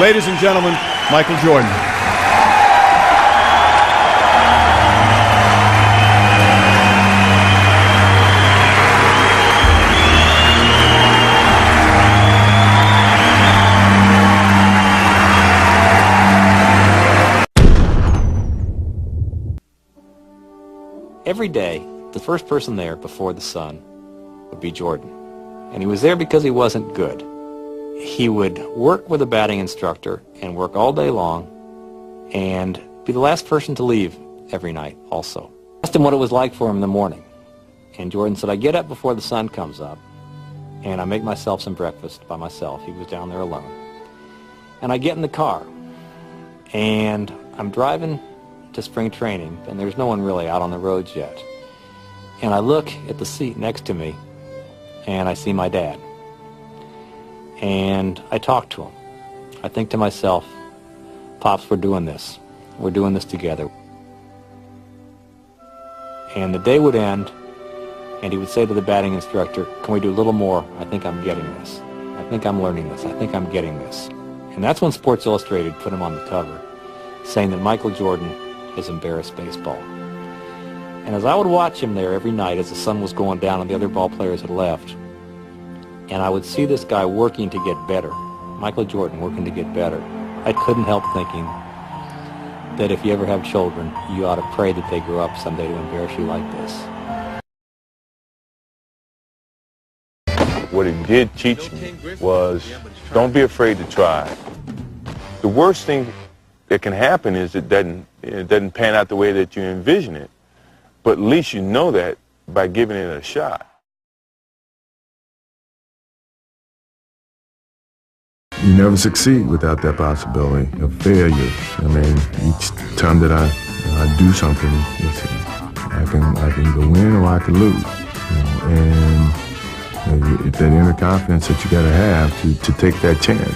Ladies and gentlemen, Michael Jordan. Every day, the first person there before the sun would be Jordan. And he was there because he wasn't good. He would work with a batting instructor and work all day long and be the last person to leave every night also. I asked him what it was like for him in the morning. And Jordan said, I get up before the sun comes up and I make myself some breakfast by myself. He was down there alone. And I get in the car and I'm driving to spring training, and there's no one really out on the roads yet. And I look at the seat next to me, and I see my dad. And I talk to him. I think to myself, Pops, we're doing this. We're doing this together. And the day would end, and he would say to the batting instructor, can we do a little more? I think I'm getting this. I think I'm learning this. I think I'm getting this. And that's when Sports Illustrated put him on the cover, saying that Michael Jordan has embarrassed baseball. And as I would watch him there every night as the sun was going down and the other ball players had left, and I would see this guy working to get better, Michael Jordan working to get better, I couldn't help thinking that if you ever have children, you ought to pray that they grow up someday to embarrass you like this. What it did teach me was don't be afraid to try. The worst thing that can happen is it doesn't pan out the way that you envision it. But at least you know that by giving it a shot. You never succeed without that possibility of failure. I mean, each time that I do something, I can go win or I can lose. And that inner confidence that you got to have to take that chance.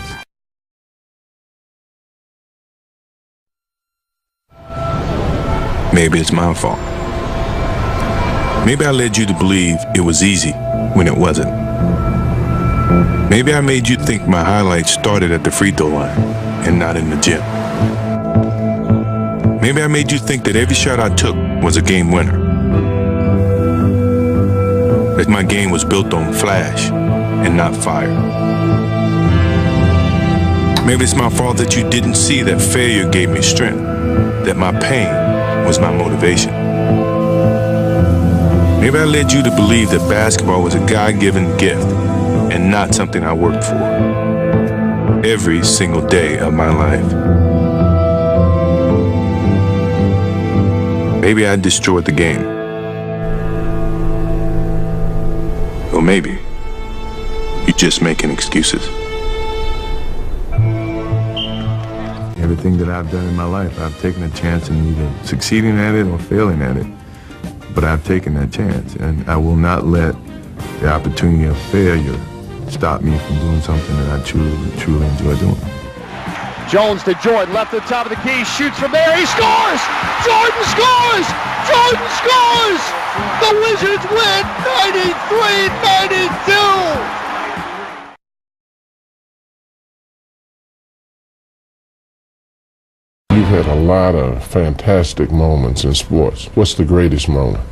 Maybe it's my fault. Maybe I led you to believe it was easy when it wasn't. Maybe I made you think my highlights started at the free throw line and not in the gym. Maybe I made you think that every shot I took was a game winner. That my game was built on flash and not fire. Maybe it's my fault that you didn't see that failure gave me strength, that my pain was my motivation. Maybe I led you to believe that basketball was a God-given gift and not something I worked for every single day of my life. Maybe I destroyed the game. Or maybe you're just making excuses. Everything that I've done in my life, I've taken a chance in either succeeding at it or failing at it. But I've taken that chance, and I will not let the opportunity of failure stop me from doing something that I truly enjoy doing. Jones to Jordan, left to the top of the key, shoots from there, he scores! Jordan scores! Jordan scores! The Wizards win 93-92! You've had a lot of fantastic moments in sports. What's the greatest moment?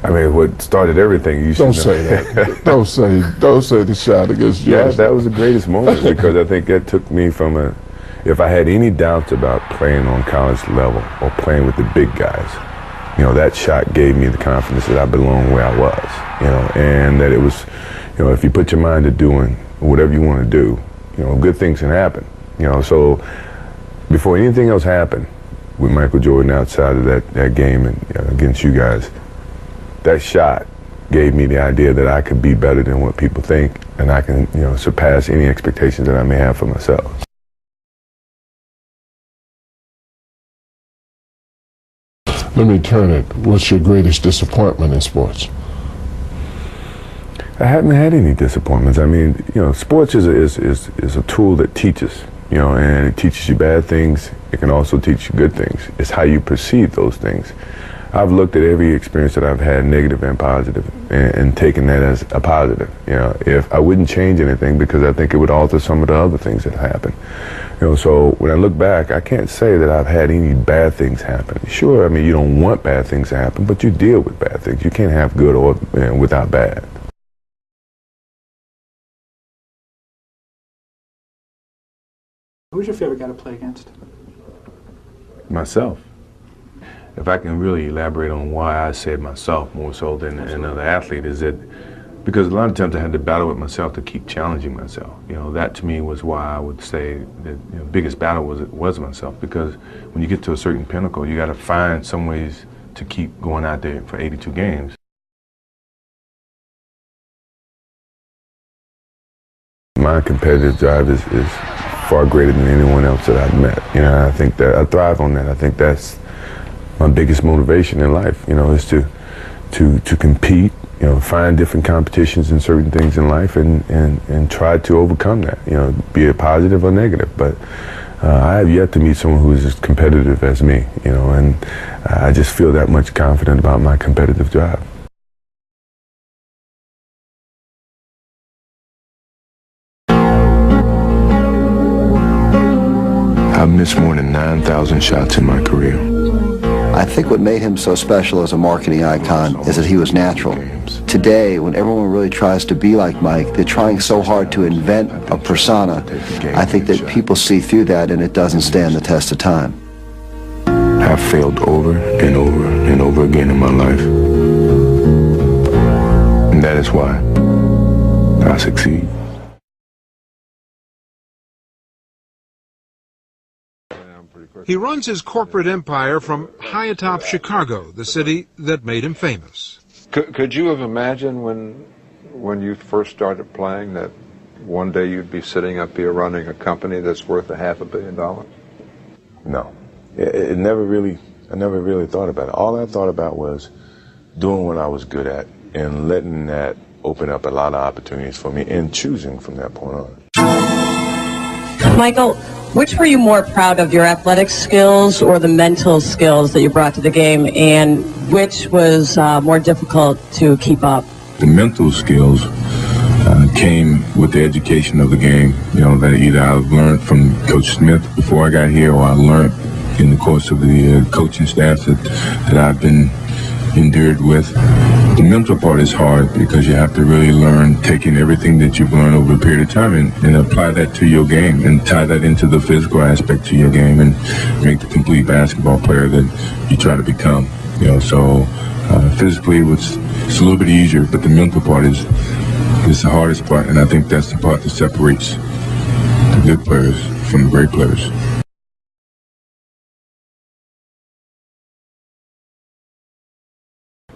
I mean, what started everything, you Don't say that. don't say the shot against Jordan. Yeah, that was the greatest moment because I think that took me from if I had any doubts about playing on college level or playing with the big guys, that shot gave me the confidence that I belonged where I was, and that it was, if you put your mind to doing whatever you want to do, good things can happen, so before anything else happened with Michael Jordan outside of that game and against you guys, that shot gave me the idea that I could be better than what people think, and I can, surpass any expectations that I may have for myself. Let me turn it. What's your greatest disappointment in sports? I haven't had any disappointments. I mean, sports is a tool that teaches. And it teaches you bad things. It can also teach you good things. It's how you perceive those things. I've looked at every experience that I've had, negative and positive, and taken that as a positive. You know, if I wouldn't change anything because I think it would alter some of the other things that happened. You know, so when I look back, I can't say that I've had any bad things happen. Sure, I mean, you don't want bad things to happen, but you deal with bad things. You can't have good or without bad. Who's your favorite guy to play against? Myself. If I can really elaborate on why I said myself more so than another athlete, is that because a lot of times I had to battle with myself to keep challenging myself. You know, that to me was why I would say that the biggest battle was myself, because when you get to a certain pinnacle, you got to find some ways to keep going out there for 82 games. My competitive drive is far greater than anyone else that I've met. You know, I think that I thrive on that. I think that's my biggest motivation in life, you know, is to compete, you know, find different competitions in certain things in life and try to overcome that, you know, be it positive or negative. But I have yet to meet someone who is as competitive as me, you know, and I just feel that much confident about my competitive drive. I've missed more than 9,000 shots in my career. I think what made him so special as a marketing icon is that he was natural. Today, when everyone really tries to be like Mike, they're trying so hard to invent a persona. I think that people see through that and it doesn't stand the test of time. I've failed over and over and over again in my life. And that is why I succeed. He runs his corporate empire from high atop Chicago, the city that made him famous. Could you have imagined when you first started playing that one day you'd be sitting up here running a company that's worth $500 million? No. I never really thought about it. All I thought about was doing what I was good at and letting that open up a lot of opportunities for me and choosing from that point on. Michael, which were you more proud of, your athletic skills or the mental skills that you brought to the game, and which was more difficult to keep up? The mental skills came with the education of the game, you know, that either I've learned from Coach Smith before I got here, or I learned in the course of the coaching staff that I've been endured with. The mental part is hard because you have to really learn, taking everything that you've learned over a period of time and apply that to your game and tie that into the physical aspect to your game and make the complete basketball player that you try to become. You know, so physically it's a little bit easier, but the mental part is the hardest part, and I think that's the part that separates the good players from the great players.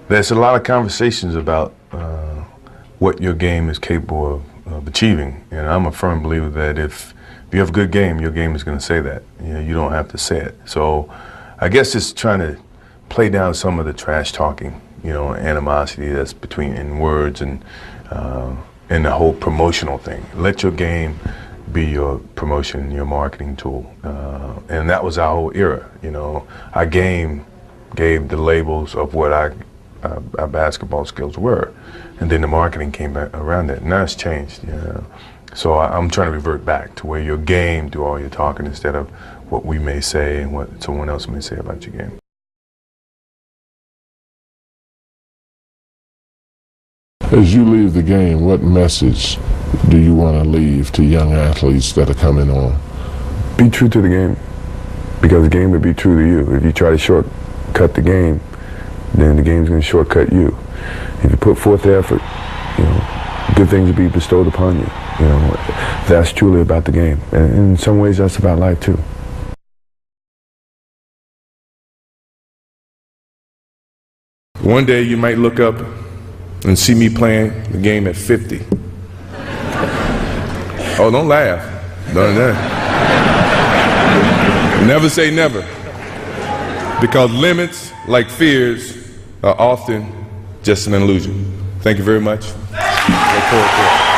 There's a lot of conversations about what your game is capable of achieving, and I'm a firm believer that if you have a good game, your game is going to say that. You know, you don't have to say it. So I guess it's trying to play down some of the trash talking, you know, animosity that's in words and the whole promotional thing. Let your game be your promotion, your marketing tool, and that was our whole era. You know, our game gave the labels of what our basketball skills were, and then the marketing came back around that. Now it's changed, you know. So I'm trying to revert back to where your game do all your talking instead of what we may say and what someone else may say about your game. As you leave the game, what message do you want to leave to young athletes that are coming on? Be true to the game, because the game will be true to you. If you try to shortcut the game, then the game's going to shortcut you. If you put forth the effort, you know, good things will be bestowed upon you. You know, that's truly about the game. And in some ways, that's about life too. One day you might look up and see me playing the game at 50. Oh, don't laugh. Never say never. Because limits, like fears, are often just an illusion. Thank you very much. Look forward to it.